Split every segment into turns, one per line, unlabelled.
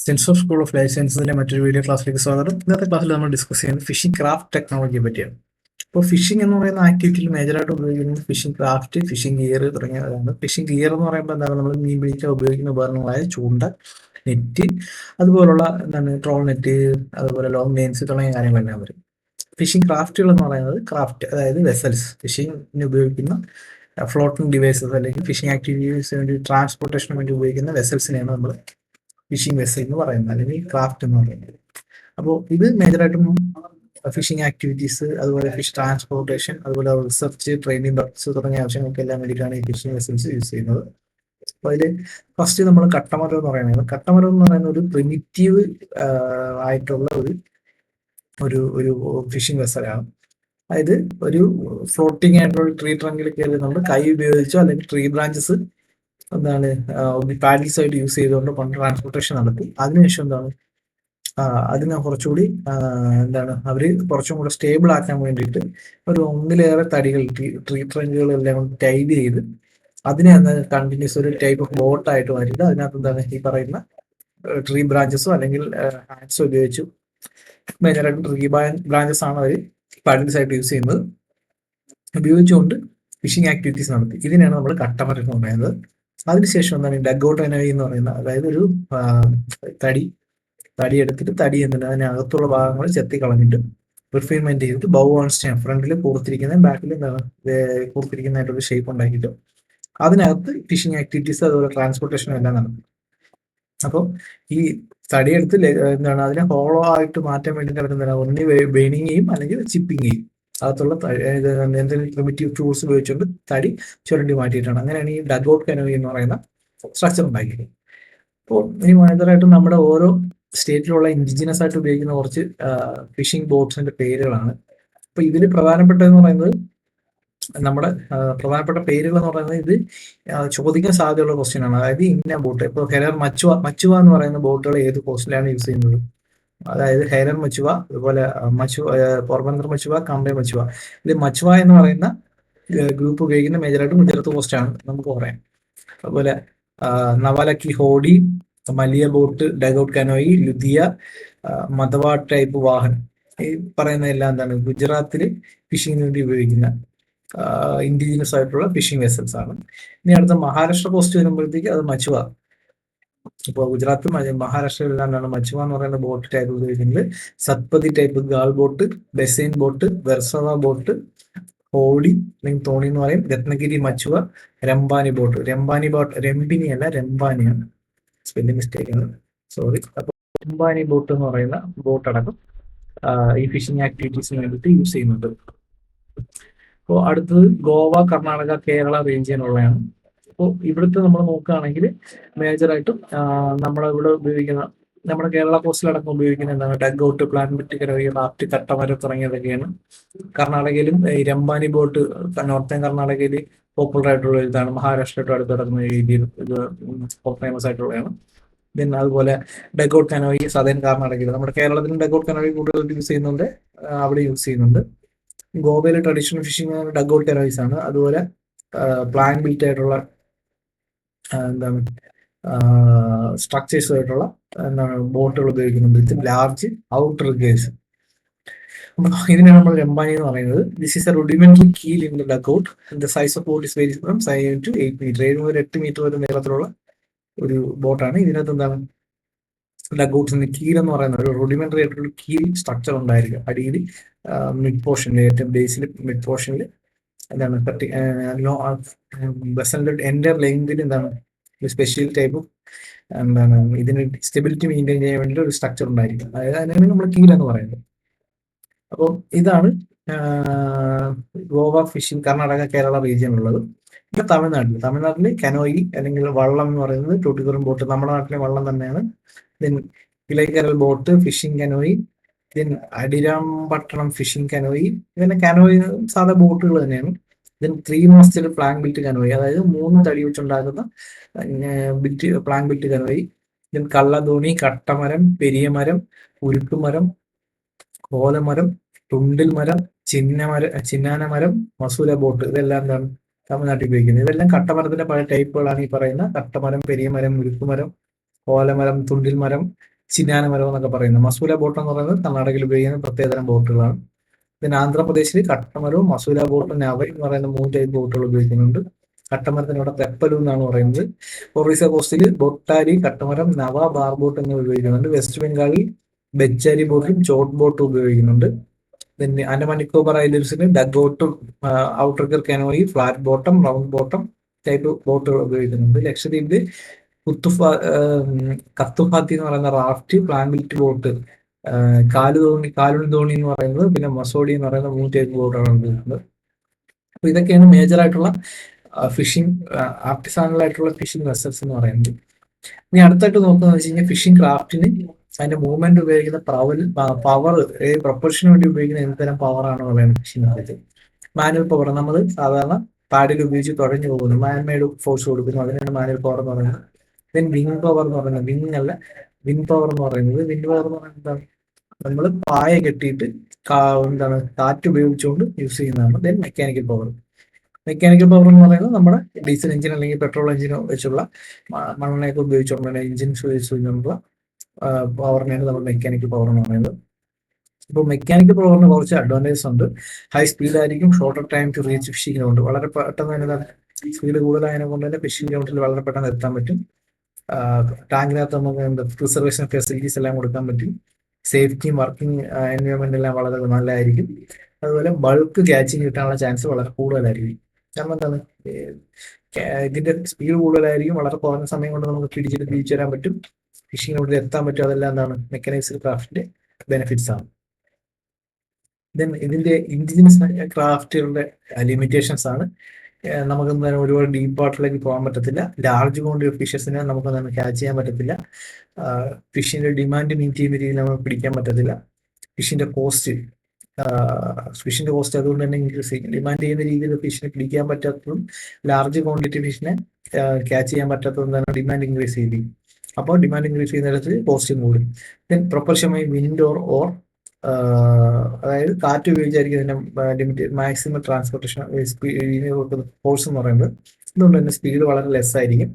Sensor school of life സയൻസിന്റെ മറ്റൊരു video ക്ലാസ്സിലേക്ക് സ്വാഗതം. ഇന്നത്തെ ക്ലാസ്സിൽ നമ്മൾ ഡിസ്കസ് ചെയ്യുന്നത് ഫിഷിംഗ് ക്രാഫ്റ്റ് ടെക്നോളജിയെ പറ്റിയാണ്. അപ്പോൾ ഫിഷിംഗ് എന്ന് പറയുന്ന ആക്ടിവിറ്റിയിൽ മേജറായിട്ട് ഉപയോഗിക്കുന്നത് ഫിഷിംഗ് ക്രാഫ്റ്റ്, ഫിഷിംഗ് ഗിയർ തുടങ്ങിയതാണ്. ഫിഷിംഗ് ഗിയർ എന്ന് പറയുമ്പോൾ എന്താണ്, നമ്മൾ മീൻ പിടിക്കാൻ ഉപയോഗിക്കുന്ന ഉപകരണങ്ങളായ ചൂണ്ട, നെറ്റ്, അതുപോലുള്ള ട്രോൾ നെറ്റ്, അതുപോലെ ലോങ് ലെയിൻസ് തുടങ്ങിയ കാര്യങ്ങളെല്ലാം വരും. ഫിഷിംഗ് ക്രാഫ്റ്റുകൾ എന്ന് പറയുന്നത് ക്രാഫ്റ്റ്, അതായത് വെസൽസ്, ഫിഷിംഗിന് ഉപയോഗിക്കുന്ന ഫ്ലോട്ടിംഗ് ഡിവൈസസ് അല്ലെങ്കിൽ ഫിഷിംഗ് ആക്ടിവിറ്റീസിന് വേണ്ടി ട്രാൻസ്പോർട്ടേഷന് വേണ്ടി ഉപയോഗിക്കുന്ന വെസൽസിനെയാണ് നമ്മൾ ഫിഷിംഗ് വെസൽ എന്ന് പറയുന്നത്, അല്ലെങ്കിൽ ക്രാഫ്റ്റ് എന്ന് പറയുന്നത്. അപ്പോൾ ഇത് മേജറായിട്ടും ഫിഷിംഗ് ആക്ടിവിറ്റീസ്, അതുപോലെ ഫിഷ് ട്രാൻസ്പോർട്ടേഷൻ, അതുപോലെ റിസർച്ച്, ട്രെയിനിങ് പർപ്പസ് തുടങ്ങിയ ആവശ്യങ്ങൾക്കെല്ലാം വേണ്ടിയിട്ടാണ് ഈ ഫിഷിംഗ് വെസൽസ് യൂസ് ചെയ്യുന്നത്. അപ്പോൾ അതിൽ ഫസ്റ്റ് നമ്മൾ കട്ടമരം എന്ന് പറയുന്നത്, കട്ടമരം എന്ന് പറയുന്ന ഒരു പ്രിമിറ്റീവ് ആയിട്ടുള്ള ഒരു ഒരു ഫിഷിംഗ് വെസലാണ്. അതായത് ഒരു ഫ്ലോട്ടിംഗ് ആയിട്ടുള്ള ട്രീ ട്രങ്കിൽ കയറി നമ്മൾ കൈ ഉപയോഗിച്ചോ അല്ലെങ്കിൽ ട്രീ ബ്രാഞ്ചസ് പാഡിൽസ് ആയിട്ട് യൂസ് ചെയ്തുകൊണ്ട് ട്രാൻസ്പോർട്ടേഷൻ നടത്തി. അതിനുശേഷം അതിനെ കുറച്ചുകൂടി അവര് കുറച്ചും കൂടെ സ്റ്റേബിൾ ആക്കാൻ വേണ്ടിയിട്ട് ഒരു ഒന്നിലേറെ തടികൾ, ട്രീ ട്രങ്കുകളെല്ലാം കൊണ്ട് ടൈഡ് ചെയ്ത് അതിനെ കണ്ടിന്യൂസ് ഒരു ടൈപ്പ് ഓഫ് ബോട്ടായിട്ട് മാറ്റിയിട്ട് അതിനകത്ത് ഈ പറയുന്ന ട്രീ ബ്രാഞ്ചസോ അല്ലെങ്കിൽ ഹാൻഡ്സോ ഉപയോഗിച്ചു. മേജറായിട്ട് ട്രീ ബ്രാഞ്ചസ് ആണ് അവർ പാഡിൽസ് ആയിട്ട് യൂസ് ചെയ്യുന്നത്. ഉപയോഗിച്ചുകൊണ്ട് ഫിഷിംഗ് ആക്ടിവിറ്റീസ് നടത്തി. ഇതിനെയാണ് നമ്മൾ കട്ടമരം എന്ന് പറയുന്നത്. അതിനുശേഷം ഡഗ് ഔട്ട് കനോയി എന്ന് പറയുന്ന, അതായത് ഒരു തടി എടുത്തിട്ട് അതിനകത്തുള്ള ഭാഗങ്ങൾ ചെത്തി കളഞ്ഞിട്ട് റിഫൈൻമെന്റ് ചെയ്തിട്ട് ബൗ ഓൺ സ്റ്റേം, ഫ്രണ്ടിൽ കൂർത്തിരിക്കുന്ന, ബാക്കിൽ കൂർത്തിരിക്കുന്നതായിട്ടൊരു ഷേപ്പ് ഉണ്ടാക്കിയിട്ട് അതിനകത്ത് ഫിഷിംഗ് ആക്ടിവിറ്റീസ്, അതുപോലെ ട്രാൻസ്പോർട്ടേഷനും എല്ലാം നടക്കും. അപ്പോൾ ഈ തടിയെടുത്ത് അതിനെ ഹോളോ ആയിട്ട് മാറ്റാൻ വേണ്ടിയിട്ട് അവർ ഒന്നി ബെയിനിങ് ചെയ്യും അല്ലെങ്കിൽ ചിപ്പിങ് ചെയ്യും. അകത്തുള്ള എന്തെങ്കിലും പ്രിമിറ്റീവ് ടൂൾസ് ഉപയോഗിച്ചുകൊണ്ട് തടി ചുരണ്ടി മാറ്റിയിട്ടാണ്. അങ്ങനെയാണ് ഈ ഡഗ് ഔട്ട് കനോയി എന്ന് പറയുന്ന സ്ട്രക്ചർ ഉണ്ടാക്കിയത്. അപ്പോൾ ഇനി മേജറായിട്ട് നമ്മുടെ ഓരോ സ്റ്റേറ്റിലുള്ള ഇൻഡിജിനസ് ആയിട്ട് ഉപയോഗിക്കുന്ന കുറച്ച് ഫിഷിംഗ് ബോട്ട്സിന്റെ പേരുകളാണ്. അപ്പൊ ഇതിൽ പ്രധാനപ്പെട്ടതെന്ന് പറയുന്നത്, നമ്മുടെ പ്രധാനപ്പെട്ട പേരുകൾ എന്ന് പറയുന്നത് ഇത് ചോദിക്കാൻ സാധ്യതയുള്ള ക്വസ്റ്റ്യൻ ആണ്. അതായത് ഇന്ന ബോട്ട്, ഇപ്പോൾ ഹെലർ മച്ചുവ എന്ന് പറയുന്ന ബോട്ടുകൾ ഏത് കോസ്റ്റിലാണ് യൂസ് ചെയ്യുന്നത്? അതായത് ഹെലർ മച്ചുവ, അതുപോലെ പോർബന്ദർ മച്ചുവ, കാംബെ മച്ചുവ. ഇത് മച്ചുവ എന്ന് പറയുന്ന ഗ്രൂപ്പ് ഉപയോഗിക്കുന്ന മേജറായിട്ട് ഗുജറാത്ത് കോസ്റ്റ് ആണ് നമുക്ക് പറയാം. അതുപോലെ നവാലക്കി ഹോഡി, മലിയ ബോട്ട്, ഡഗ് കനോയി, ലുദിയ, മധവ ടൈപ്പ് വാഹനം, ഈ പറയുന്ന എല്ലാം ഗുജറാത്തിൽ ഫിഷിങ്ങിന് വേണ്ടി ഉപയോഗിക്കുന്ന ഇൻഡിജിനസ് ആയിട്ടുള്ള ഫിഷിംഗ് വെസൽസ് ആണ്. ഇനി അടുത്ത മഹാരാഷ്ട്ര കോസ്റ്റ് വരുമ്പോഴത്തേക്ക് അത് മച്ചുവ. ഇപ്പോൾ ഗുജറാത്ത്, മഹാരാഷ്ട്രയിലാണ് മച്ചുവ എന്ന് പറയുന്ന ബോട്ട് ടൈപ്പ് ഉപയോഗിക്കുന്നത്. സത്പതി ടൈപ്പ് ഗാൾ ബോട്ട്, ബെസൈൻ ബോട്ട്, വെർസവ ബോട്ട്, ഹോഡി അല്ലെങ്കിൽ തോണി എന്ന് പറയും, രത്നഗിരി മച്ചുവ, രംബാനി ബോട്ട്. രംബിനി അല്ല, രംബാനിയാണ്, സ്പെല്ലിംഗ് മിസ്റ്റേക്ക് ആണ്, സോറി. അപ്പോൾ രംബാനി ബോട്ട് എന്ന് പറയുന്ന ബോട്ട് അടക്കം ഈ ഫിഷിംഗ് ആക്ടിവിറ്റീസിന് വേണ്ടിയിട്ട് യൂസ് ചെയ്യുന്നുണ്ട്. അപ്പോൾ അടുത്തത് ഗോവ, കർണാടക, കേരള റീജിയനുള്ളതാണ്. അപ്പോൾ ഇവിടുത്തെ നമ്മൾ നോക്കുകയാണെങ്കിൽ മേജറായിട്ടും നമ്മളിവിടെ ഉപയോഗിക്കുന്ന, നമ്മുടെ കേരള കോസ്റ്റിലടക്കം ഉപയോഗിക്കുന്ന dug out, plank built canoe, raft, കട്ടമരം തുടങ്ങിയതൊക്കെയാണ്. കർണാടകയിലും ഈ രംബാനി ബോട്ട് നോർത്തേൺ കർണാടകയിൽ പോപ്പുലർ ആയിട്ടുള്ള ഇതാണ്. മഹാരാഷ്ട്രയായിട്ട് അടുത്ത് കിടക്കുന്ന രീതിയിൽ ഇത് ഫേമസ് ആയിട്ടുള്ളതാണ്. പിന്നെ അതുപോലെ ഡഗ് ഔട്ട് കനോയി സദേൺ കർണാടകയിൽ, നമ്മുടെ കേരളത്തിലും ഡഗ് ഔട്ട് കനോയി കൂടുതലായിട്ട് യൂസ് ചെയ്യുന്നുണ്ട്, അവിടെ യൂസ് ചെയ്യുന്നുണ്ട്. ഗോവയിലെ ട്രഡീഷണൽ ഫിഷിംഗ് ഡഗ് ഔട്ട് കനോയിസ് ആണ്. അതുപോലെ പ്ലാൻ ബിൽറ്റ് ആയിട്ടുള്ള സ്ട്രക്ചേഴ്സ് ആയിട്ടുള്ള ബോട്ടുകൾ ഉപയോഗിക്കുന്നുണ്ട്. ഇത് ലാർജ് ഔട്ടർ ഗേഴ്സ്. ഇതിനാണ് നമ്മൾ രംബാനി എന്ന് പറയുന്നത്. This is a rudimentary keel in the dug out. The size of boat is vary from 7 to 8 metre. 7 മുതൽ 8 മീറ്റർ വരെ നീളത്തിലുള്ള ഒരു ബോട്ടാണ്. ഇതിനകത്ത് ഡഗ് ഔട്ട്സിന്റെ കീൽ എന്ന് പറയുന്ന ഒരു റുഡിമെന്ററി ആയിട്ടുള്ള കീൽ സ്ട്രക്ചർ ഉണ്ടായിരിക്കും. അടിയിൽ മിഡ് പോർഷനിൽ, ഏറ്റവും ബേസിൽ മിഡ് പോർഷനിൽ വെസലിന്റെ എൻ്റെ ലെങ്തിൽ സ്പെഷ്യൽ ടൈപ്പ് ഇതിന് സ്റ്റെബിലിറ്റി മെയിൻറ്റെയിൻ ചെയ്യാൻ വേണ്ടി ഒരു സ്ട്രക്ചർ ഉണ്ടായിരിക്കും. അതായത് അതിനാണ് നമ്മൾ കീൽ എന്ന് പറയുന്നത്. അപ്പോൾ ഇതാണ് ഗോവ ഫിഷിംഗ്, കർണാടക, കേരള റീജിയൻ ഉള്ളത്. പിന്നെ തമിഴ്നാട്ടിൽ കനോയി അല്ലെങ്കിൽ വള്ളം എന്ന് പറയുന്നത് ടൂട്ടിക്കുറും ബോട്ട്, നമ്മുടെ നാട്ടിലെ വള്ളം തന്നെയാണ്. ദെൻ ഇലൈക്കരൽ boat, fishing canoe, then Adirampattinam fishing canoe. ഇങ്ങനെ കനോയി സാധാ ബോട്ടുകൾ തന്നെയാണ്. Then 3 master plank built canoe, അതായത് 3 തടി വെച്ചുണ്ടാകുന്ന പ്ലാങ് ബിൽറ്റ് കനോയി. ദെൻ കള്ളതോണി, കട്ടമരം, പെരിയമരം, ഉരുക്കുമരം, കോലമരം, തുണ്ടിൽ മരം, ചിന്നാനമരം, മസൂല ബോട്ട്, ഇതെല്ലാം തമിഴ്നാട്ടിൽ ഉപയോഗിക്കുന്നത്. ഇതെല്ലാം കട്ടമരത്തിന്റെ പല ടൈപ്പുകളാണ് ഈ പറയുന്ന കട്ടമരം, പെരിയമരം, ഉരുക്കുമരം, കോലമരം, തുണ്ടിൽ മരം, ചിന്നാനമരം എന്നൊക്കെ പറയുന്നത്. മസൂല ബോട്ട് എന്ന് പറയുന്നത് കർണാടകയിൽ ഉപയോഗിക്കുന്ന പ്രത്യേകതരം ബോട്ടുകളാണ്. പിന്നെ ആന്ധ്രാപ്രദേശിൽ കട്ടമരവും മസൂല ബോട്ടും നവ എന്ന് പറയുന്ന 3 ടൈപ്പ് ബോട്ടുകൾ ഉപയോഗിക്കുന്നുണ്ട്. കട്ടമരത്തിന് ഇവിടെ തെപ്പലു എന്നാണ് പറയുന്നത്. ഒറീസ കോസ്റ്റിൽ ബൊട്ടാരി, കട്ടമരം, നവ, ബാർ ബോട്ട് എന്നിവ ഉപയോഗിക്കുന്നുണ്ട്. വെസ്റ്റ് ബംഗാളിൽ ബെച്ചാരി ബോട്ടും ചോട്ട് ബോട്ടും ഉപയോഗിക്കുന്നുണ്ട്. പിന്നെ ആൻഡമാൻ നിക്കോബാർ ഐലൻഡ്സിൽ ഡഗ് ബോട്ടും outrigger canoe, flat bottom, round bottom type ബോട്ടുകൾ ഉപയോഗിക്കുന്നുണ്ട്. ലക്ഷദ്വീപിൽ കത്തുഫാത്തി എന്ന് പറയുന്ന റാഫ്റ്റ്, പ്ലാൻബിൽറ്റ് ബോട്ട്, കാലുൾ തോണി എന്ന് പറയുന്നത്, പിന്നെ മസോഡി എന്ന് പറയുന്ന 3 ടൈപ്പ് ബോട്ടാണ് ഉപയോഗിക്കുന്നത്. അപ്പൊ ഇതൊക്കെയാണ് മേജർ ആയിട്ടുള്ള ഫിഷിംഗ് ആർട്ടിസാനൽ ആയിട്ടുള്ള ഫിഷിംഗ് വെസൽസ് എന്ന് പറയുന്നത്. ഇനി അടുത്തായിട്ട് നോക്കുന്നത് വെച്ച് കഴിഞ്ഞാൽ ഫിഷിംഗ് ക്രാഫ്റ്റിന് അതിന്റെ മൂവ്മെന്റ് ഉപയോഗിക്കുന്ന പവർ പ്രൊപ്പൽഷന് വേണ്ടി ഉപയോഗിക്കുന്ന എന്ത് പവറാണ് പറയുന്നത് ഫിഷിംഗ്. മാനുവൽ പവർ നമ്മൾ സാധാരണ പാഡിൽ ഉപയോഗിച്ച് തുഴഞ്ഞു പോകുന്നു, മാൻമെയ്ഡ് ഫോഴ്സ് കൊടുക്കുന്നു, അതിനാണ് മാനുവൽ പവർ എന്ന് പറയുന്നത്. ദെൻ വിങ് പവർ എന്ന് പറയുന്നത്, വിങ് അല്ല വിൻ പവർ എന്ന് പറയുന്നത്. വിൻ പവർ എന്ന് പറയുന്നത് എന്താണ്, നമ്മൾ പായ കെട്ടിയിട്ട് എന്താണ് കാറ്റ് ഉപയോഗിച്ചുകൊണ്ട് യൂസ് ചെയ്യുന്നതാണ്. Then mechanical power. Mechanical power എന്ന് പറയുന്നത് നമ്മുടെ ഡീസൽ എഞ്ചിൻ അല്ലെങ്കിൽ പെട്രോൾ എഞ്ചിൻ വെച്ചുള്ള മണ്ണെണ്ണയൊക്കെ ഉപയോഗിച്ചുള്ള എഞ്ചിൻസ് വെച്ചുള്ള പവറിനെയാണ് നമ്മൾ മെക്കാനിക്കൽ പവർ എന്ന് പറയുന്നത്. ഇപ്പോൾ മെക്കാനിക്കൽ പവറിന് കുറച്ച് അഡ്വാൻറ്റേജസ് ഉണ്ട്. ഹൈ സ്പീഡ് ആയിരിക്കും, shorter time to reach fishing ground. വളരെ പെട്ടെന്ന് തന്നെ സ്പീഡ് കൂടുതലായതിനെ കൊണ്ട് തന്നെ ഫിഷിംഗ് ഗ്രൗണ്ടിൽ വളരെ പെട്ടെന്ന് എത്താൻ പറ്റും. ടാങ്കിനകത്ത് നമുക്ക് പ്രിസർവേഷൻ ഫെസിലിറ്റീസ് എല്ലാം കൊടുക്കാൻ പറ്റും. സേഫ്റ്റിയും വർക്കിംഗ് എൻവയോൺമെന്റ് എല്ലാം വളരെ നല്ലതായിരിക്കും. അതുപോലെ ബൾക്ക് ക്യാച്ചിങ് കിട്ടാനുള്ള ചാൻസ് വളരെ കൂടുതലായിരിക്കും. കാരണം എന്താണ്, ഇതിന്റെ സ്പീഡ് കൂടുതലായിരിക്കും, വളരെ കുറഞ്ഞ സമയം കൊണ്ട് നമുക്ക് പിടിച്ചിട്ട് തിരിച്ചു വരാൻ പറ്റും, ഫിഷിംഗ് ഗ്രൗണ്ടിൽ എത്താൻ പറ്റും. അതെല്ലാം എന്താണ് മെക്കാനൈസ്ഡ് ക്രാഫ്റ്റിന്റെ ബെനിഫിറ്റ്സ് ആണ്. ദെൻ ഇതിന്റെ ഇൻഡിജിനസ് ക്രാഫ്റ്റുകളുടെ ലിമിറ്റേഷൻസ് ആണ്. നമുക്ക് എന്തായാലും ഒരുപാട് ഡീപ്പ് വാട്ടറിലേക്ക് പോകാൻ പറ്റത്തില്ല. ലാർജ് ക്വാണ്ടിറ്റി ഫിഷസിനെ നമുക്ക് എന്താണ് ക്യാച്ച് ചെയ്യാൻ പറ്റത്തില്ല. ഫിഷിന്റെ ഡിമാൻഡ് മീറ്റ് ചെയ്യുന്ന രീതിയിൽ നമുക്ക് പിടിക്കാൻ പറ്റത്തില്ല. ഫിഷിന്റെ കോസ്റ്റ് അതുകൊണ്ട് തന്നെ ഇൻക്രീസ് ചെയ്യും. ഡിമാൻഡ് ചെയ്യുന്ന രീതിയിൽ ഫിഷിനെ പിടിക്കാൻ പറ്റാത്തതും ലാർജ് ക്വാണ്ടിറ്റി ഫിഷിനെ ക്യാച്ച് ചെയ്യാൻ പറ്റാത്തതും തന്നെ ഡിമാൻഡ് ഇൻക്രീസ് ചെയ്യും. അപ്പോൾ ഡിമാൻഡ് ഇൻക്രീസ് ചെയ്യുന്നിടത്ത് കോസ്റ്റും കൂടും. ദെൻ പ്രൊപ്പൽഷമായി വിൻഡ് ഓർ അതായത് കാറ്റ് ഉപയോഗിച്ചായിരിക്കും ഇതിന്റെ ലിമിറ്റഡ് മാക്സിമം ട്രാൻസ്പോർട്ടേഷൻ ഫോഴ്സ് എന്ന് പറയുന്നത്. അതുകൊണ്ട് തന്നെ സ്പീഡ് വളരെ ലെസ് ആയിരിക്കും,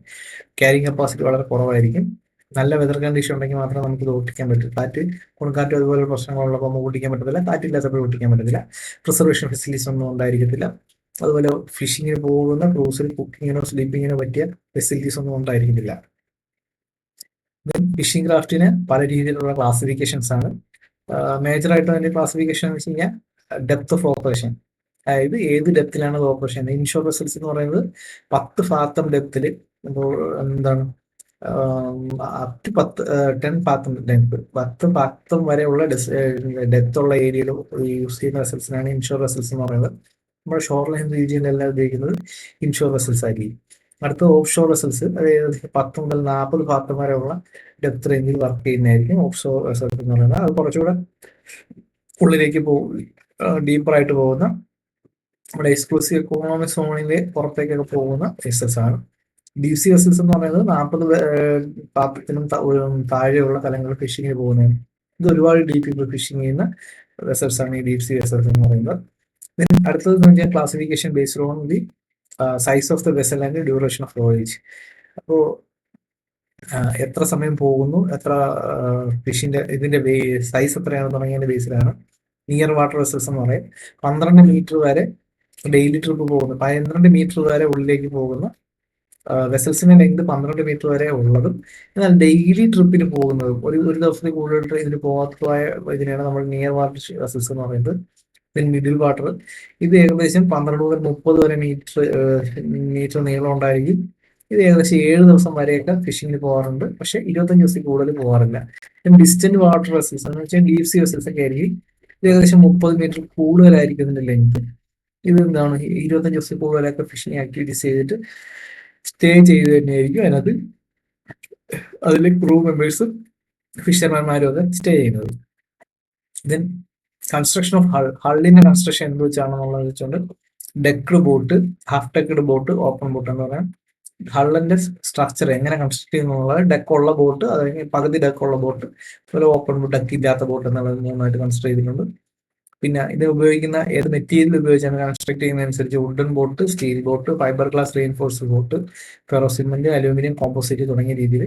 ക്യാരിങ് കപ്പാസിറ്റി വളരെ കുറവായിരിക്കും. നല്ല വെതർ കണ്ടീഷൻ ഉണ്ടെങ്കിൽ മാത്രമേ നമുക്ക് ഇത് ഓട്ടിക്കാൻ പറ്റൂ. കൊടുങ്കാറ്റ് അതുപോലെ പ്രശ്നങ്ങളുള്ളപ്പോൾ നമുക്ക് ഓട്ടിക്കാൻ പറ്റത്തില്ല, കാറ്റില്ലാത്തപ്പോൾ ഓട്ടിക്കാൻ പറ്റത്തില്ല. പ്രിസർവേഷൻ ഫെസിലിറ്റീസ് ഒന്നും ഉണ്ടായിരിക്കത്തില്ല. അതുപോലെ ഫിഷിങ്ങിന് പോകുന്ന ക്രൂസിൽ കുക്കിങ്ങിനോ സ്ലീപ്പിങ്ങിനോ പറ്റിയ ഫെസിലിറ്റീസ് ഒന്നും ഉണ്ടായിരിക്കത്തില്ല. ഫിഷിംഗ് ക്രാഫ്റ്റിന് പല രീതിയിലുള്ള ക്ലാസിഫിക്കേഷൻസ് ആണ്. മേജർ ആയിട്ട് അതിന്റെ ക്ലാസിഫിക്കേഷൻ എന്ന് വെച്ച് കഴിഞ്ഞാൽ ഡെപ്ത് ഓഫ് ഓപ്പറേഷൻ, അതായത് ഏത് ഡെപ്തിലാണ് അത് ഓപ്പറേഷൻ ചെയ്യുന്നത്. ഇൻഷോർ വെസൽസ് എന്ന് പറയുന്നത് 10 ഫാത്തം ഡെപ്തിൽ, എന്താണ് up to 10 fathom length, 10 fathom വരെയുള്ള ഡെപ്ത് ഉള്ള ഏരിയയിൽ യൂസ് ചെയ്യുന്ന വെസൽസിനാണ് ഇൻഷോർ വെസൽസ് എന്ന് പറയുന്നത്. നമ്മുടെ ഷോർ ലൈൻ റീജിയനിലെല്ലാം ഉപയോഗിക്കുന്നത് ഇൻഷോർ വെസൽസ് ആയിരിക്കും. അടുത്ത ഓഫ് ഷോർ വെസൽസ്, അതായത് 10 മുതൽ 40 ഫാത്തം വരെയുള്ള ഡെപ്ത് റേഞ്ചിൽ വർക്ക് ചെയ്യുന്നതായിരിക്കും ഓഫ് ഷോർ വെസൽസ് എന്ന് പറയുന്നത്. അത് കുറച്ചുകൂടെ ഉള്ളിലേക്ക് ഡീപ്പറായിട്ട് പോകുന്ന നമ്മുടെ എക്സ്ക്ലൂസീവ് എക്കോണോമിക് സോണിന്റെ പുറത്തേക്കൊക്കെ പോകുന്ന വെസൽസ് ആണ്. ഡീപ് സീ വെസൽസ് എന്ന് പറയുന്നത് 40 പാത്രത്തിനും താഴെയുള്ള തലങ്ങളിൽ ഫിഷിങ്ങിന് പോകുന്നതാണ്. ഇത് ഒരുപാട് ഡീപ്പ് ഫിഷിങ് ചെയ്യുന്ന വെസൽസ് ആണ് ഈ ഡീപ് സീ വെസൽസ് എന്ന് പറയുന്നത്. അടുത്തത് classification based on the size of the vessel and duration of voyage. അപ്പോൾ എത്ര സമയം പോകുന്നു, എത്ര ഫിഷിന്റെ ഇതിന്റെ സൈസ് എത്രയാണെന്ന് തുടങ്ങിയതിന്റെ ബേസിലാണ്. നിയർ വാട്ടർ വെസൽസ് എന്ന് പറയും. 12 മീറ്റർ വരെ ഡെയിലി ട്രിപ്പ് പോകുന്നു, 12 മീറ്റർ വരെ ഉള്ളിലേക്ക് പോകുന്ന വെസൽസിന്റെ ലെങ്ത് 12 മീറ്റർ വരെ ഉള്ളതും, എന്നാൽ ഡെയിലി ട്രിപ്പിന് പോകുന്നതും ഒരു ദിവസത്തിൽ കൂടുതൽ ഇതിന് പോകാത്തതായ ഇതിനെയാണ് നമ്മൾ നിയർ വാട്ടർ വെസൽസ് എന്ന് പറയുന്നത്. പിന്നെ മിഡിൽ വാട്ടർ, ഇത് ഏകദേശം 12 മുതൽ 30 വരെ മീറ്റർ നീളം ഉണ്ടായിരിക്കും. ഇത് ഏകദേശം 7 ദിവസം വരെയൊക്കെ ഫിഷിങ്ങിന് പോകാറുണ്ട്, പക്ഷെ 25 ദിവസത്തിൽ കൂടുതൽ പോകാറില്ല. ഡിസ്റ്റന്റ് വാട്ടർ വെസൽസ് എന്ന് വെച്ചാൽ ഡീപ് സീ വെസൽസ് ഒക്കെ ആയിരിക്കും. ഇത് ഏകദേശം 30 മീറ്റർ കൂടുതലായിരിക്കും ഇതിന്റെ ലെങ്ത്. ഇത് എന്താണ് 25 ദിവസത്തിൽ കൂടുതലൊക്കെ ഫിഷിംഗ് ആക്ടിവിറ്റീസ് ചെയ്തിട്ട് സ്റ്റേ ചെയ്ത് തന്നെയായിരിക്കും അതിനകത്ത് അതിലെ ക്രൂ മെമ്പേഴ്സും ഫിഷർമാന്മാരും ഒക്കെ സ്റ്റേ ചെയ്യുന്നത്. ദെൻ കൺസ്ട്രക്ഷൻ ഓഫ് ഹള്ളിന്റെ കൺസ്ട്രക്ഷൻ എന്ത് വെച്ചാണെന്നുള്ളത് വെച്ചുകൊണ്ട് decked boat, half decked boat, open boat എന്ന് പറയാം. ഹള്ളിന്റെ സ്ട്രക്ചർ എങ്ങനെ കൺസ്ട്രക്ട് ചെയ്യുന്നുള്ളത്, ഡെക്കുള്ള ബോട്ട്, അല്ലെങ്കിൽ പകുതി ഡെക്കുള്ള ബോട്ട്, അതുപോലെ ഓപ്പൺ ബോട്ട്, ഡെക്ക് ഇല്ലാത്ത ബോട്ട് എന്നുള്ളത് 3ആയിട്ട് കൺസ്ട്രക്ട് ചെയ്തിട്ടുണ്ട്. പിന്നെ ഇത് ഉപയോഗിക്കുന്ന ഏത് മെറ്റീരിയൽ ഉപയോഗിച്ചാണ് കൺസ്ട്രക്ട് ചെയ്യുന്നതനുസരിച്ച് wooden boat, steel boat, fiber glass reinforced boat, ferro cement, aluminium composite തുടങ്ങിയ രീതിയിൽ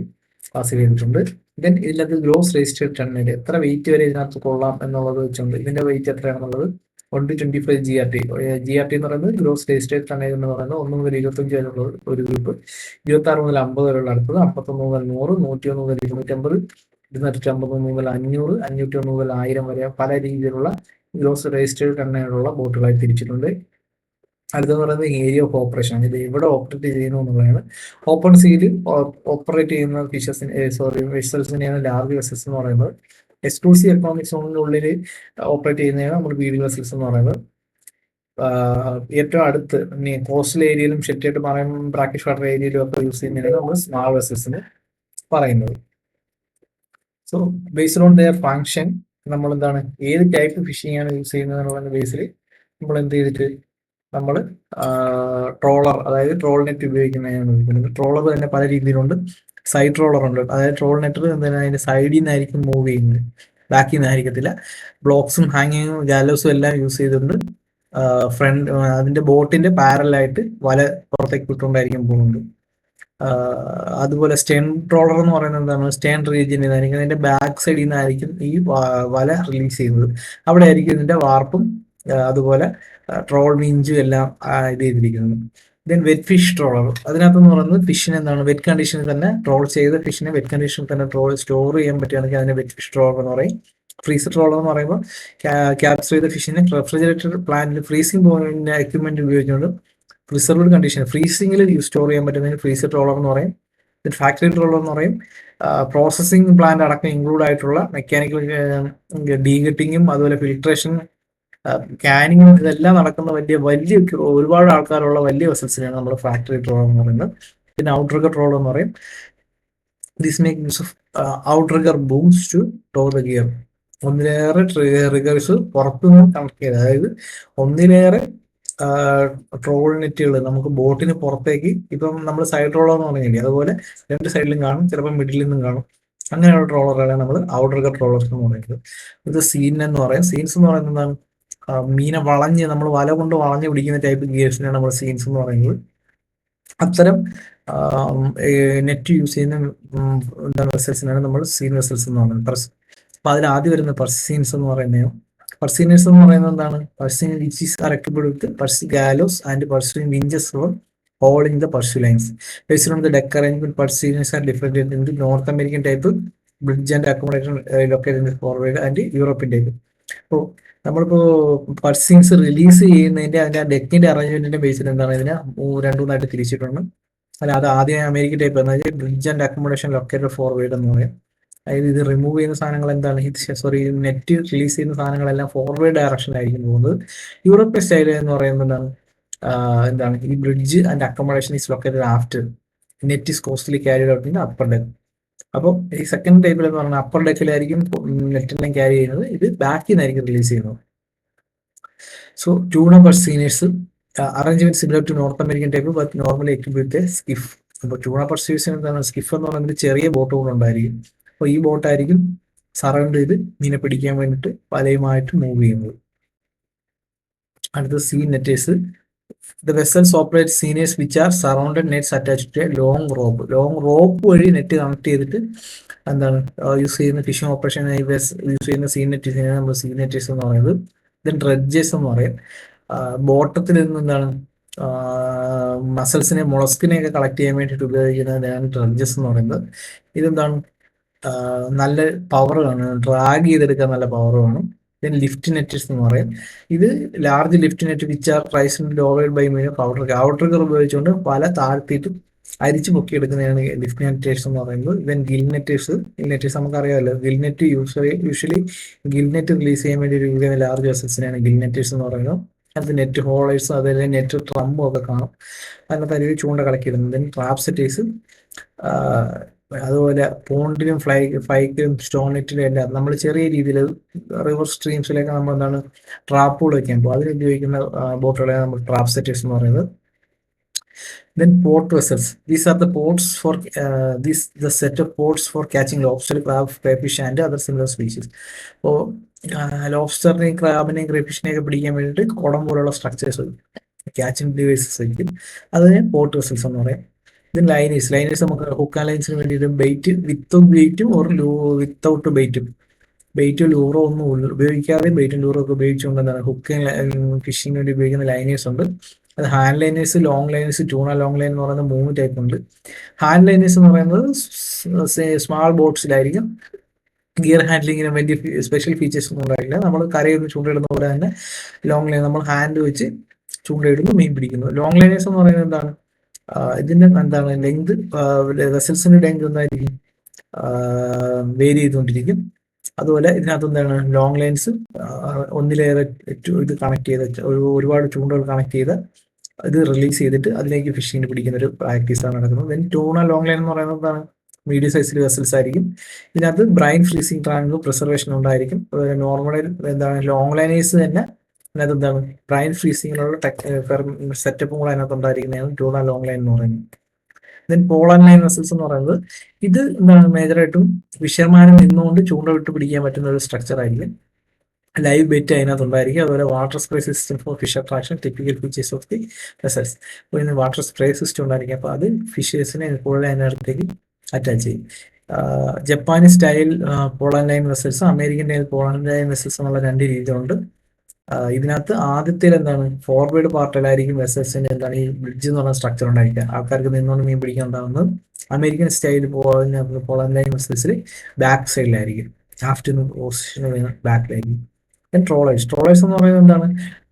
ക്ലാസ് ചെയ്തിട്ടുണ്ട്. ദെൻ ഇതിനകത്ത് ഗ്രോസ് രജിസ്റ്റേർഡ് ടണ്ണേജ്, എത്ര വെയിറ്റ് വരെ ഇതിനകത്ത് കൊള്ളാം എന്നുള്ളത് വെച്ചുകൊണ്ട് ഇതിന്റെ വെയിറ്റ് എത്രയാണെന്നുള്ളത് 1 to 25 GRT. GRT എന്ന് പറയുന്നത് ഗ്രോസ് രജിസ്റ്റേർഡ് ടണ്ണേജ് എന്ന് പറയുന്നത് 1 മുതൽ 25 വരെയുള്ള ഒരു ഗ്രൂപ്പ്, 26 മുതൽ 50 വരെയുള്ള അടുത്തത്, 51 മുതൽ 100, 101 മുതൽ 250, 250 മുതൽ 500, 501 മുതൽ 1000 വരെ പല രീതിയിലുള്ള ഗ്രോസ് രജിസ്റ്റേർഡ് ടണ്ണേജുള്ള ബോട്ടുകളായി തിരിച്ചിട്ടുണ്ട്. അടുത്തെന്ന് പറയുന്നത് ഏരിയ ഓഫ് ഓപ്പറേഷൻ, ഇത് എവിടെ ഓപ്പറേറ്റ് ചെയ്യുന്നു എന്നുള്ളതാണ്. ഓപ്പൺ സീയിൽ ഓപ്പറേറ്റ് ചെയ്യുന്ന വെസൽസിനെയാണ് ലാർജ് വെസൽസ് എന്ന് പറയുന്നത്. എക്സ്ക്ലൂസീവ് എക്കണോമിക് സോണിനുള്ളിൽ ഓപ്പറേറ്റ് ചെയ്യുന്നതാണ് നമ്മൾ ബീഡിംഗ് വെസൽസ് എന്ന് പറയുന്നത്. ഏറ്റവും അടുത്ത് കോസ്റ്റൽ ഏരിയയിലും ഷെറ്റായിട്ട് പറയുമ്പോൾ ബ്രാക്കിഷ് വാട്ടർ ഏരിയയിലും ഒക്കെ യൂസ് ചെയ്യുന്നതാണ് നമ്മൾ സ്മാൾ വെസൽസിന് പറയുന്നത്. So based on their function നമ്മൾ എന്താണ് ഏത് ടൈപ്പ് ഫിഷിംഗ് ആണ് യൂസ് ചെയ്യുന്നത് എന്നുള്ള ബേസിൽ നമ്മൾ എന്ത് ചെയ്തിട്ട് നമ്മൾ ട്രോളർ, അതായത് ട്രോൾ നെറ്റ് ഉപയോഗിക്കുന്നതാണ് ഉപയോഗിക്കുന്നത്. ട്രോളർ തന്നെ പല രീതിയിലുണ്ട്. സൈഡ് ട്രോളർ ഉണ്ട്, അതായത് ട്രോൾ നെറ്റ് എന്താണ് അതിന്റെ സൈഡിൽ നിന്നായിരിക്കും മൂവ് ചെയ്യുന്നത്, ബാക്കിൽ നിന്നായിരിക്കത്തില്ല. ബ്ലോക്സും ഹാങ്ങിങ്ങും ഗാലോസും എല്ലാം യൂസ് ചെയ്തിട്ടുണ്ട്. ഫ്രണ്ട് അതിന്റെ ബോട്ടിന്റെ പാരലായിട്ട് വല പുറത്തേക്ക് വിട്ടുകൊണ്ടായിരിക്കും പോകുന്നത്. അതുപോലെ സ്റ്റേൺ ട്രോളർ എന്ന് പറയുന്നത് എന്താണ്, സ്റ്റേൺ റീജിയനിൽ നിന്നായിരിക്കും അതിന്റെ ബാക്ക് സൈഡിൽ നിന്നായിരിക്കും ഈ വല റിലീസ് ചെയ്യുന്നത്. അവിടെ ആയിരിക്കും ഇതിന്റെ വാർപ്പും അതുപോലെ ട്രോൾ മീൻജും എല്ലാം ഇത് ചെയ്തിരിക്കുന്നത്. ദെൻ വെറ്റ് ഫിഷ് ട്രോളർ, അതിനകത്തെന്ന് പറയുന്നത് ഫിഷിനെ എന്താണ് വെറ്റ് കണ്ടീഷനിൽ തന്നെ ട്രോൾ ചെയ്ത ഫിഷിനെ വെറ്റ് കണ്ടീഷനിൽ തന്നെ സ്റ്റോർ ചെയ്യാൻ പറ്റുകയാണെങ്കിൽ അതിനെ വെറ്റ് ഫിഷ് ട്രോളർ എന്ന് പറയും. ഫ്രീസർ ട്രോളർ എന്ന് പറയുമ്പോൾ ക്യാപ്ചർ ചെയ്ത ഫിഷിനെ റെഫ്രിജറേറ്റർ പ്ലാന്റിൽ ഫ്രീസിംഗ് പോയിന്റ് എക്യുപ്മെന്റ് ഉപയോഗിച്ചുകൊണ്ട് പ്രിസർവ്ഡ് കണ്ടീഷൻ ഫ്രീസിംഗിൽ സ്റ്റോർ ചെയ്യാൻ പറ്റുന്നതിന് ഫ്രീസർ ട്രോളർ എന്ന് പറയും. ഫാക്ടറി ട്രോളർ എന്ന് പറയും. പ്രോസസ്സിംഗ് പ്ലാന്റ് അടക്കം ഇൻക്ലൂഡ് ആയിട്ടുള്ള മെക്കാനിക്കൽ ഡീഗട്ടിങ്ങും അതുപോലെ ഫിൽട്രേഷൻ കാനിങ്ങും ഇതെല്ലാം നടക്കുന്ന വലിയ ഒരുപാട് ആൾക്കാരുള്ള വലിയ വെസൽസിനെയാണ് നമ്മൾ ഫാക്ടറി ട്രോളർ എന്ന് പറയുന്നത്. പിന്നെ ഔട്ട്റിഗർ ട്രോളർ എന്ന് പറയും. This make use of outrigger booms to tow the gear. ഒന്നിലേറെ റിഗേഴ്സ് പുറത്തുനിന്ന് കണക്ട് ചെയ്ത്, അതായത് ഒന്നിലേറെ ട്രോൾ നെറ്റുകൾ നമുക്ക് ബോട്ടിന് പുറത്തേക്ക്, ഇപ്പം നമ്മൾ സൈഡ് ട്രോളർ എന്ന് പറഞ്ഞില്ലേ അതുപോലെ രണ്ട് സൈഡിലും കാണും, ചിലപ്പോൾ മിഡിൽ നിന്നും കാണും. അങ്ങനെയുള്ള ട്രോളറുകളാണ് നമ്മൾ ഔട്ട്റിഗർ ട്രോളേഴ്സ് എന്ന് പറയുന്നത്. ഇത് സീൻ എന്ന് പറയും. സീൻസ് എന്ന് പറയുന്നത് എന്താണ്, മീനെ വളഞ്ഞ് നമ്മൾ വല കൊണ്ട് വളഞ്ഞ് പിടിക്കുന്ന ടൈപ്പ് ഗിയേഴ്സിനാണ് നമ്മൾ സീൻസ് എന്ന് പറയുന്നത്. അത്തരം നെറ്റ് യൂസ് ചെയ്യുന്ന എന്താണ് വെസൽസിനാണ് നമ്മൾ സീൻ വെസൽസ് എന്ന് പറയുന്നത്. അപ്പൊ അതിൽ ആദ്യം വരുന്ന പർസീൻസ് എന്ന് പറയുന്നത്, പർസീനേഴ്സ് എന്ന് പറയുന്നത് എന്താണ്, പർസീൻ വിച്ചീസ് R equipped with Percy gallows and pursuing winches for hauling the Percy lines. Based on the deck arrangement, Perseus are different into North American type, bridge and accommodation located in the forward and European type. അപ്പോൾ നമ്മളിപ്പോൾ പർസീൻസ് release ചെയ്യുന്നതിന്റെ അതിന്റെ ഡെക്കിന്റെ അറേഞ്ച്മെന്റിന്റെ ബേസിൽ എന്താണ് ഇതിനെ രണ്ടുമൂന്നായിട്ട് തിരിച്ചിട്ടുണ്ട്. അല്ല, അത് ആദ്യം അമേരിക്കൻ ടൈപ്പ് എന്ന് വെച്ചാൽ bridge and accommodation located forward എന്ന് പറയും. അതായത് ഇത് റിമൂവ് ചെയ്യുന്ന സാധനങ്ങൾ എന്താണ്, നെറ്റ് റിലീസ് ചെയ്യുന്ന സാധനങ്ങളെല്ലാം ഫോർവേഡ് ഡയറക്ഷനിലായിരിക്കും പോകുന്നത്. യൂറോപ്യൻ സ്റ്റൈൽ എന്ന് പറയുന്നത് എന്താണ് ഈ bridge and accommodation is located after net is costly carried out in upper deck. അപ്പോൾ ഈ സെക്കൻഡ് ടൈപ്പിൽ എന്ന് പറഞ്ഞാൽ അപ്പർ ഡെക്കിലായിരിക്കും നെറ്റെല്ലാം ക്യാരി ചെയ്യുന്നത്, ഇത് ബാക്കിൽ നിന്നായിരിക്കും റിലീസ് ചെയ്യുന്നത്. So tuna purse seiners arrangement similar to North American type but normally equipped with a skiff. അപ്പോൾ ട്യൂണ പർസീനേഴ്സിന് എന്താണ്, സ്കിഫ് എന്ന് പറയുന്നത് ചെറിയ ബോട്ടുകളുണ്ടായിരിക്കും. അപ്പോൾ ഈ ബോട്ടായിരിക്കും സറൗണ്ട് ചെയ്ത് മീനെ പിടിക്കാൻ വേണ്ടിയിട്ട് വലയുമായിട്ട് മൂവ് ചെയ്യുന്നത്. അടുത്ത see നെറ്റേഴ്സ്. The vessels operate seniors which are surrounded nets attached to a long rope. Long rope വഴി നെറ്റ് കണക്ട് ചെയ്തിട്ട് എന്താണ് യൂസ് ചെയ്യുന്ന ഫിഷിംഗ് ഓപ്പറേഷൻ യൂസ് ചെയ്യുന്ന സീ നെറ്റേഴ്സിനെയാണ് നമ്മൾ സീ നെറ്റേഴ്സ് എന്ന് പറയുന്നത്. ദെൻ ഡ്രഡ്ജേഴ്സ് എന്ന് പറയും. ബോട്ടത്തിൽ നിന്ന് എന്താണ് മസൽസിനെ മൊളസ്കിനെയൊക്കെ കളക്ട് ചെയ്യാൻ വേണ്ടിയിട്ട് ഉപയോഗിക്കുന്നതാണ് ഡ്രഡ്ജസ് എന്ന് പറയുന്നത്. ഇതെന്താണ് നല്ല പവർ കാണും, ഡ്രാഗ് ചെയ്തെടുക്കാൻ നല്ല പവർ കാണും. ദെൻ ലിഫ്റ്റ് നെറ്റേഴ്സ് എന്ന് പറയും. ഇത് large lift net which are raised lowered by mean of outrigger ഉപയോഗിച്ചുകൊണ്ട് പല താഴ്ത്തിയിട്ട് അരിച്ചു പൊക്കിയെടുക്കുന്നതാണ് ലിഫ്റ്റ് നെറ്റേഴ്സ് എന്ന് പറയുന്നത്. ദെൻ ഗിൽ നെറ്റേഴ്സ് നമുക്കറിയാമല്ലോ, Gill net usually Gill net release ചെയ്യാൻ വേണ്ടി ഉപയോഗിക്കുന്ന ലാർജ് വെസൽസിനെയാണ് ഗിൽ നെറ്റേഴ്സ് എന്ന് പറയുന്നത്. അത് നെറ്റ് ഹോളേഴ്സും അതുപോലെ നെറ്റ് ട്രംബും ഒക്കെ കാണും, അതിനകത്ത് അരുവി ചൂണ്ട കളക്കിയിടുന്നത്. ദെൻ ട്രാപ്പ് സെറ്റേഴ്സ്, അതുപോലെ പോണ്ടിലും ഫ്ലൈക്കിലും സ്റ്റോൺ നെറ്റിലും എല്ലാം നമ്മൾ ചെറിയ രീതിയിൽ റിവർ സ്ട്രീംസിലേക്ക് നമ്മൾ എന്താണ് ട്രാപ്പുകൾ വെക്കാൻ പോകും, അതിന് ഉപയോഗിക്കുന്ന ബോട്ടുകളെയാണ് നമ്മൾ ട്രാപ്പ് സെറ്റേഴ്സ് എന്ന് പറയുന്നത്. Then port vessels. These are the ports for the set of ports for catching lobster, crab, crayfish and other similar species. അപ്പോൾ ലോബ്സ്റ്ററിനെയും ക്രാബിനെയും ക്രേഫിഷിനെയൊക്കെ പിടിക്കാൻ വേണ്ടിയിട്ട് കുടം പോലുള്ള സ്ട്രക്ചേഴ്സ് ക്യാച്ചിങ് ഡിവൈസസ് വയ്ക്കും, അതിന് പോർട്ട് വെസൽസ് എന്ന് പറയും. ലൈനേഴ്സ് നമുക്ക് ഹുക്ക് ആൻഡ് ലൈൻസിന് വേണ്ടിയിട്ട് ബെയ്റ്റ് വിത്ത് ബെയ്റ്റും ഓർ വിത്തൗട്ട് ബെയ്റ്റും, ബെയ്റ്റ് ലൂറോ ഒന്നും ഉപയോഗിക്കാതെയും ബെയ്റ്റും ലൂറോ ഒക്കെ ഉപയോഗിച്ചുകൊണ്ട് എന്താണ് ഹുക്ക് ഫിഷിംഗ് വേണ്ടി ഉപയോഗിക്കുന്ന ലൈനേഴ്സ് ഉണ്ട്. അത് hand liners, long liners, tuna long line എന്ന് പറയുന്ന 3 ടൈപ്പ് ഉണ്ട്. ഹാൻഡ് ലൈനേഴ്സ് എന്ന് പറയുന്നത് സ്മാൾ ബോട്ട്സിലായിരിക്കും. ഗിയർ ഹാൻഡ്ലിങ്ങിന് വേണ്ടി സ്പെഷ്യൽ ഫീച്ചേഴ്സ് ഒന്നും ഉണ്ടായില്ല. നമ്മൾ കരയൊന്ന് ചൂണ്ടയിടുന്ന പോലെ തന്നെ ലോങ് ലൈൻ നമ്മൾ ഹാൻഡ് വെച്ച് ചൂണ്ടയിടുന്നു, മീൻ പിടിക്കുന്നു. ലോങ് ലൈനേഴ്സ് എന്ന് പറയുന്നത് എന്താണ്, ഇതിന്റെ എന്താണ് ലെങ്ത്, വെസൽസിന്റെ ലെങ്ത് എന്തായിരിക്കും, വേരി ചെയ്തുകൊണ്ടിരിക്കും. അതുപോലെ ഇതിനകത്ത് എന്താണ് ലോങ് ലൈൻസ് ഒന്നിലേറെ ഇത് കണക്ട് ചെയ്ത് ഒരുപാട് ചൂണ്ടകൾ കണക്ട് ചെയ്ത് ഇത് റിലീസ് ചെയ്തിട്ട് അതിലേക്ക് ഫിഷിങ്ങിന് പിടിക്കുന്ന ഒരു പ്രാക്ടീസാണ് നടക്കുന്നത്. ദെൻ ട്യൂണ ലോങ് ലൈൻ എന്ന് പറയുന്നത് എന്താണ്, മീഡിയം സൈസിൽ വെസൽസ് ആയിരിക്കും. ഇതിനകത്ത് ബ്രൈൻ ഫ്രീസിങ് ടാങ്ക് പ്രിസർവേഷൻ ഉണ്ടായിരിക്കും. അതുപോലെ നോർമൽ എന്താണ് ലോങ് ലൈനേഴ്സ് തന്നെ അതിനകത്ത് എന്താണ് ബ്രൈൻ ഫ്രീസിങ്ങിനുള്ള സെറ്റപ്പും കൂടെ അതിനകത്ത് ഉണ്ടായിരിക്കുന്നതാണ് ട്യൂണ ലോങ് ലൈൻ എന്ന് പറയുന്നത്. Then pole and line vessels എന്ന് പറയുന്നത് ഇത് എന്താണ് മേജറായിട്ടും ഫിഷർമാനും നിന്നുകൊണ്ട് ചൂണ്ട വിട്ട് പിടിക്കാൻ പറ്റുന്ന ഒരു സ്ട്രക്ചർ ആയിരിക്കും. ലൈവ് ബെറ്റ് അതിനകത്ത് ഉണ്ടായിരിക്കും. അതുപോലെ water spray system for fish attraction, typical features of the vessels. അപ്പോൾ ഇന്ന് വാട്ടർ സ്പ്രേ സിസ്റ്റം ഉണ്ടായിരിക്കും. അപ്പോൾ അത് ഫിഷേഴ്സിനെ കൂടുതൽ അതിനകത്തേക്ക് അറ്റാച്ച് ചെയ്യും. Japanese style pole and line vessels, American style pole and line vessels എന്നുള്ള 2 രീതികളുണ്ട്. ഇതിനകത്ത് ആദ്യത്തിൽ എന്താണ് ഫോർവേഡ് പാർട്ടിലായിരിക്കും വെസൽസിന്റെ എന്താണ് ഈ ബ്രിഡ്ജ് എന്ന് പറഞ്ഞ സ്ട്രക്ചർ ഉണ്ടായിരിക്കുക. ആൾക്കാർക്ക് നിന്നുകൊണ്ട് മീൻ പിടിക്കാൻ ഉണ്ടാകുന്നത് അമേരിക്കൻ സ്റ്റൈൽ പോളൻ ലൈൻ വെസൽസിൽ ബാക്ക് സൈഡിലായിരിക്കും, ആഫ്റ്റർ പൊസിഷൻ ബാക്കിലായിരിക്കും. ട്രോളേഴ്സ് എന്ന് പറയുന്നത് എന്താണ്,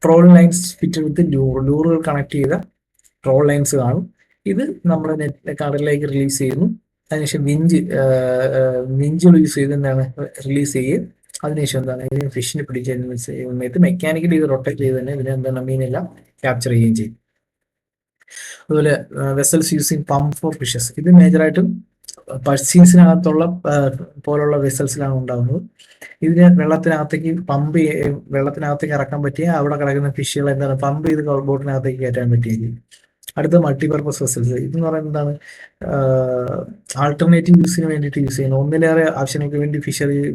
ട്രോൾ ലൈൻസ് ഫിറ്റ് വിത്ത് ലൂറുകൾ കണക്ട് ചെയ്ത ട്രോൾ ലൈൻസ് കാണും. ഇത് നമ്മൾ കടലിലേക്ക് റിലീസ് ചെയ്യുന്നു. അതിനുശേഷം വിഞ്ച് യൂസ് ചെയ്ത് എന്താണ് റിലീസ് ചെയ്യുക. അതിനുശേഷം എന്താണ് ഇതിന് ഫിഷിനെ പിടിച്ച സമയത്ത് മെക്കാനിക്കലി ഇത് റൊട്ടേറ്റ് ചെയ്ത് തന്നെ ഇതിനെ എന്താണ് മീനെല്ലാം ക്യാപ്ചർ ചെയ്യുകയും ചെയ്യും. അതുപോലെ vessels using pump for fishes, ഇത് മേജറായിട്ടും പഴ്സീൻസിനകത്തുള്ള പോലുള്ള വെസൽസിലാണ് ഉണ്ടാകുന്നത്. ഇതിന് വെള്ളത്തിനകത്തേക്ക് ഇറക്കാൻ പറ്റിയ അവിടെ കിടക്കുന്ന ഫിഷുകൾ എന്താണ് പമ്പ് ചെയ്ത് ബോട്ടിനകത്തേക്ക് കയറ്റാൻ പറ്റിയെങ്കിൽ. അടുത്ത മൾട്ടിപർപ്പസ് വെസൽസ്, ഇതെന്ന് പറയുന്നത് എന്താണ് ആൾട്ടർനേറ്റീവ് യൂസിന് വേണ്ടിയിട്ട് യൂസ് ചെയ്യുന്നത്. ഒന്നിലേറെ ആവശ്യങ്ങൾക്ക് വേണ്ടി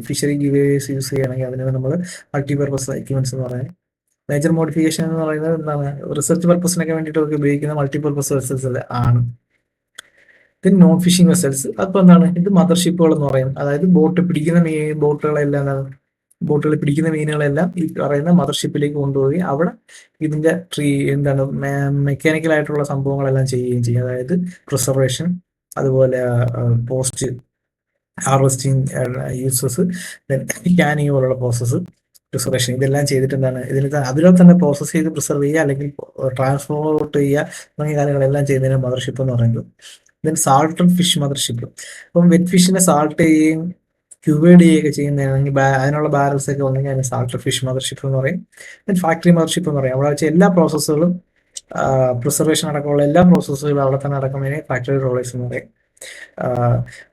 ഫിഷറി ഗിവേഴ്സ് യൂസ് ചെയ്യുകയാണെങ്കിൽ അതിനാണ് നമ്മൾ മൾട്ടിപർപ്പസ് എക്യുപ്മെന്റ്സ് എന്ന് പറയുന്നത്. മേജർ മോഡിഫിക്കേഷൻ എന്ന് പറയുന്നത് എന്താണ് റിസർച്ച് പർപ്പസിനൊക്കെ വേണ്ടിയിട്ടൊക്കെ ഉപയോഗിക്കുന്ന മൾട്ടിപർപ്പസ് വെസൽസ് ആണ്. പിന്നെ നോൺ ഫിഷിംഗ് വെസൽസ്, അപ്പോൾ എന്താണ് ഇത് മദർഷിപ്പുകൾ എന്ന് പറയും. അതായത് ബോട്ടുകൾ പിടിക്കുന്ന മീനുകളെല്ലാം ഈ പറയുന്ന മദർഷിപ്പിലേക്ക് കൊണ്ടുപോയി അവിടെ ഇതിന്റെ എന്താണ് മെക്കാനിക്കൽ ആയിട്ടുള്ള സംഭവങ്ങളെല്ലാം ചെയ്യുകയും ചെയ്യും. അതായത് പ്രിസർവേഷൻ, അതുപോലെ പോസ്റ്റ് ഹാർവെസ്റ്റിംഗ് യൂസസ്, ക്യാനിങ് പോലുള്ള പ്രോസസ്സ്, പ്രിസർവേഷൻ, ഇതെല്ലാം ചെയ്തിട്ട് എന്താണ് അതിലെ തന്നെ പ്രോസസ്സ് ചെയ്ത് പ്രിസർവ് ചെയ്യുക അല്ലെങ്കിൽ ട്രാൻസ്പോർട്ട് ചെയ്യുക തുടങ്ങിയ കാര്യങ്ങളെല്ലാം ചെയ്യുന്നതിന് മദർഷിപ്പ് എന്ന് പറയുന്നത്. ദെൻ സാൾട്ടഡ് ഫിഷ് മദർഷിപ്പ്, അപ്പം വെറ്റ് ഫിഷിനെ സാൾട്ട് ചെയ്യുകയും ക്യൂവേഡ് ചെയ്യുകയൊക്കെ ചെയ്യുന്നതാണെങ്കിൽ അതിനുള്ള ബാരൽസ് ഒക്കെ ഉണ്ടെങ്കിൽ അതിന് സാൾട്ടഡ് ഫിഷ് മദർഷിപ്പ് എന്ന് പറയും. ദെൻ ഫാക്ടറി മദർഷിപ്പ് എന്ന് പറയും. അവിടെ വെച്ച് എല്ലാ പ്രോസസ്സുകളും പ്രിസർവേഷൻ അടക്കമുള്ള എല്ലാ പ്രോസസ്സുകളും അവിടെ തന്നെ നടക്കുന്നതിനെ ഫാക്ടറി റോളേഴ്സ് എന്ന് പറയും.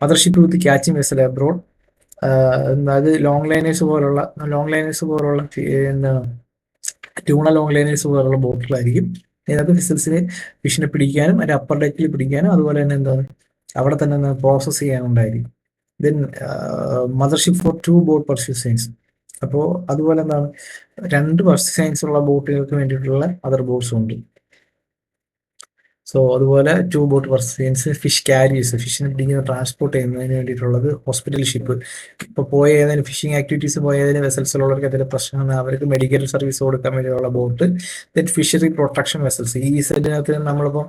മദർഷിപ്പ് വിത്ത് ക്യാച്ചിങ് വെസൽ അബ്രോഡ്, അത് ലോങ് ലൈനേഴ്സ് പോലുള്ള എന്താണ് ട്യൂണ ലോങ് ലൈനേഴ്സ് പോലുള്ള ബോട്ടുകളായിരിക്കും. ഇതിനകത്ത് വെസൽസിന് ഫിഷിനെ പിടിക്കാനും അതിന്റെ അപ്പർ ഡെക്കിൽ പിടിക്കാനും അതുപോലെ തന്നെ എന്താണ് അവിടെ തന്നെ പ്രോസസ് ചെയ്യാനുണ്ടായിരിക്കും. Then mothership for 2 boat purse seines, അപ്പോൾ അതുപോലെ എന്താണ് 2 പർസ്യൂസൈൻസ് ഉള്ള ബോട്ടുകൾക്ക് വേണ്ടിയിട്ടുള്ള അതർ ബോട്ട്സും ഉണ്ട്. സോ അതുപോലെ 2 ബോട്ട് പർസ്യൂസൈൻസ്, ഫിഷ് ക്യാരിയേഴ്സ്, ഫിഷിനെ പിടിക്കുന്ന ട്രാൻസ്പോർട്ട് ചെയ്യുന്നതിന് വേണ്ടിയിട്ടുള്ളത്, ഹോസ്പിറ്റൽ ഷിപ്പ്, ഇപ്പോൾ പോയ ഏതെങ്കിലും ഫിഷിംഗ് ആക്ടിവിറ്റീസ് പോയ ഏതെങ്കിലും വെസൽസിലുള്ളവർക്ക് എന്തെങ്കിലും പ്രശ്നങ്ങൾ അവർക്ക് മെഡിക്കൽ സർവീസ് കൊടുക്കാൻ വേണ്ടിയുള്ള boat. Then fishery protection vessels, ഈ സൈഡിനകത്ത് നമ്മളിപ്പോൾ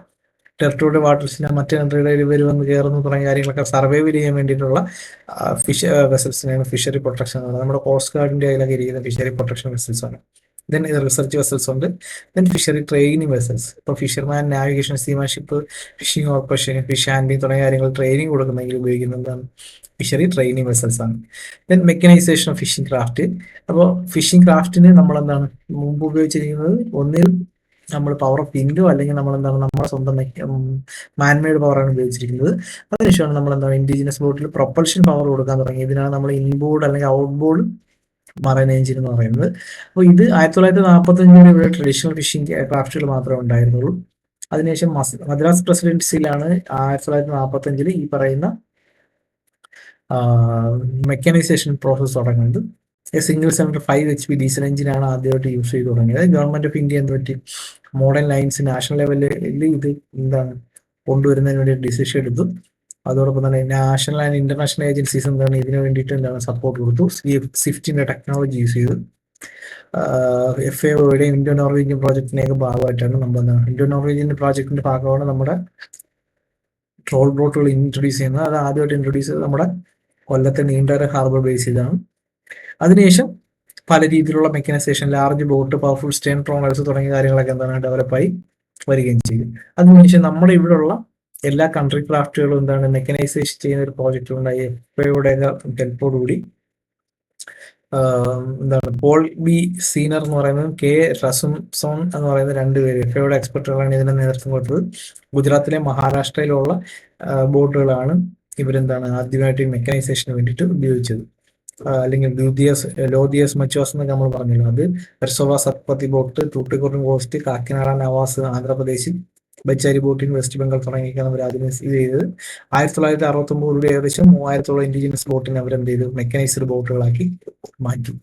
ടെറിട്ടോറിയൽ വാട്ടേഴ്സിന് മറ്റു കൺട്രിയുടെ ഇവർ വന്ന് കയറുന്നു തുടങ്ങിയ കാര്യങ്ങളൊക്കെ സർവൈവ് ചെയ്യാൻ വേണ്ടിയിട്ടുള്ള വെസൽസിനാണ് ഫിഷറി പ്രൊട്ടക്ഷൻ എന്ന് പറയുന്നത്. നമ്മുടെ കോസ്റ്റ് ഗാർഡിന്റെ കയ്യിലൊക്കെ ഇരിക്കുന്ന ഫിഷറി പ്രൊട്ടക്ഷൻ വെസൽസ് ആണ്. ദെൻ റിസർച്ച് വെസൽസ് ഉണ്ട്. ദെൻ ഫിഷറി ട്രെയിനിങ് വെസൽസ്, ഇപ്പോൾ fisherman, navigation, seamanship, fishing corporation, fish handling തുടങ്ങിയ കാര്യങ്ങൾ ട്രെയിനിങ് കൊടുക്കുന്നെങ്കിൽ ഉപയോഗിക്കുന്നതാണ് ഫിഷറി ട്രെയിനിങ് വെസൽസ് ആണ്. Then mechanization of fishing craft, അപ്പോൾ ഫിഷിംഗ് ക്രാഫ്റ്റിന് നമ്മളെന്താണ് മുമ്പ് ഉപയോഗിച്ചിരിക്കുന്നത് ഒന്നിൽ നമ്മൾ പവർ ഓഫ് വിൻഡോ അല്ലെങ്കിൽ നമ്മളെന്താണ് നമ്മുടെ സ്വന്തം മാൻമെയ്ഡ് പവറാണ് ഉപയോഗിച്ചിരിക്കുന്നത്. അതിനുശേഷമാണ് നമ്മളെന്താണ് ഇൻഡിജിനസ് ബോട്ടിൽ പ്രൊപ്പൽഷൻ പവർ കൊടുക്കാൻ തുടങ്ങി. ഇതിനാണ് നമ്മൾ ഇൻബോർഡ് അല്ലെങ്കിൽ ഔട്ട്ബോർഡ് മറൈൻ എഞ്ചിൻ എന്ന് പറയുന്നത്. അപ്പോൾ ഇത് 1945 ഇവിടെ ട്രഡീഷണൽ ഫിഷിംഗ് ക്രാഫ്റ്റുകൾ മാത്രമേ ഉണ്ടായിരുന്നുള്ളൂ. അതിനുശേഷം മദ്രാസ് പ്രസിഡൻസിയിലാണ് 1945 ഈ പറയുന്ന മെക്കാനൈസേഷൻ പ്രോസസ് തുടങ്ങുന്നത്. സിംഗിൾ സിലിണ്ടർ 5 HP ഡീസൽ എഞ്ചിനാണ് ആദ്യമായിട്ട് യൂസ് ചെയ്ത് തുടങ്ങിയത്. ഗവൺമെന്റ് ഓഫ് ഇന്ത്യ എന്ത് പറ്റി മോഡേൺ ലൈൻസ് നാഷണൽ ലെവലിൽ ഇത് എന്താണ് കൊണ്ടുവരുന്നതിന് വേണ്ടി ഡിസിഷൻ എടുത്തു. അതോടൊപ്പം തന്നെ നാഷണൽ ആൻഡ് ഇന്റർനാഷണൽ ഏജൻസീസ് എന്താണ് ഇതിനു വേണ്ടിയിട്ട് എന്താണ് സപ്പോർട്ട് കൊടുത്തു. സ്വിഫ്റ്റിന്റെ ടെക്നോളജി യൂസ് ചെയ്തു. FAOയുടെ ഇൻഡോ നോർവീജിയൻ പ്രോജക്റ്റിനെയൊക്കെ ഭാഗമായിട്ടാണ് നമ്മൾ ഇൻഡോ നോർവീജിയൻ പ്രോജക്റ്റിന്റെ ഭാഗമാണ് നമ്മുടെ ട്രോൾ ബോട്ടുകൾ ഇൻട്രൊഡ്യൂസ് ചെയ്യുന്നത്. അത് ആദ്യമായിട്ട് ഇൻട്രൊഡ്യൂസ് ചെയ്തത് നമ്മുടെ കൊല്ലത്തെ നീണ്ടര ഹാർബർ ബേസ് ചെയ്താണ്. അതിനുശേഷം പല രീതിയിലുള്ള mechanisation, large boat, powerful Stern trollers തുടങ്ങിയ കാര്യങ്ങളൊക്കെ എന്താണ് ഡെവലപ്പായി വരികയും ചെയ്യും. അതിനുശേഷം നമ്മുടെ ഇവിടെയുള്ള എല്ലാ കൺട്രി ക്രാഫ്റ്റുകളും എന്താണ് മെക്കനൈസേഷൻ ചെയ്യുന്ന ഒരു പ്രോജക്റ്റ് ഉണ്ടായി. FAOയുടെ ഹെൽപ്പോടുകൂടി എന്താണ് പോൾ ബി സീനർ എന്ന് പറയുന്നതും റസുംസോൺ എന്ന് പറയുന്ന രണ്ടുപേര് FAOയുടെ എക്സ്പെർട്ടുകളാണ് ഇതിന്റെ നേതൃത്വം കൊടുത്തത്. ഗുജറാത്തിലെ മഹാരാഷ്ട്രയിലുള്ള ബോട്ടുകളാണ് ഇവരെന്താണ് ആദ്യമായിട്ട് മെക്കനൈസേഷന് വേണ്ടിയിട്ട് ഉപയോഗിച്ചത്. അല്ലെങ്കിൽ ലോദിയസ് മച്ചുവാസ് എന്നൊക്കെ നമ്മൾ പറഞ്ഞല്ലോ, അത് വെർസോവ സത്പതി ബോട്ട്, തൂട്ടിക്കുറിൻ കോസ്റ്റ്, കാക്കിനാട നവാസ് ആന്ധ്രാപ്രദേശിൽ, ബച്ചാരി ബോട്ടിൻ വെസ്റ്റ് ബംഗാൾ തുടങ്ങിയൊക്കെയാണ് അവർ ആദ്യം ഇത് ചെയ്തത്. 1969 ഏകദേശം 3000 ഇൻഡിജിനസ് ബോട്ടിനെ അവരെന്ത് ചെയ്തു, മെക്കനൈസ്ഡ് ബോട്ടുകളാക്കി മാറ്റി.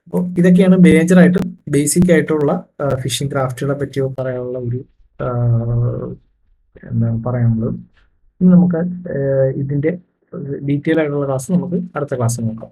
അപ്പോൾ ഇതൊക്കെയാണ് മേജറായിട്ടും ബേസിക് ആയിട്ടുള്ള ഫിഷിംഗ് ക്രാഫ്റ്റുകളെ പറ്റി പറയാനുള്ള ഒരു എന്താണ് പറയാനുള്ളത്. ഇനി നമുക്ക് ഇതിന്റെ ഡീറ്റെയിൽ ആയിട്ടുള്ള ക്ലാസ് നമുക്ക് അടുത്ത ക്ലാസ്സിൽ നോക്കാം.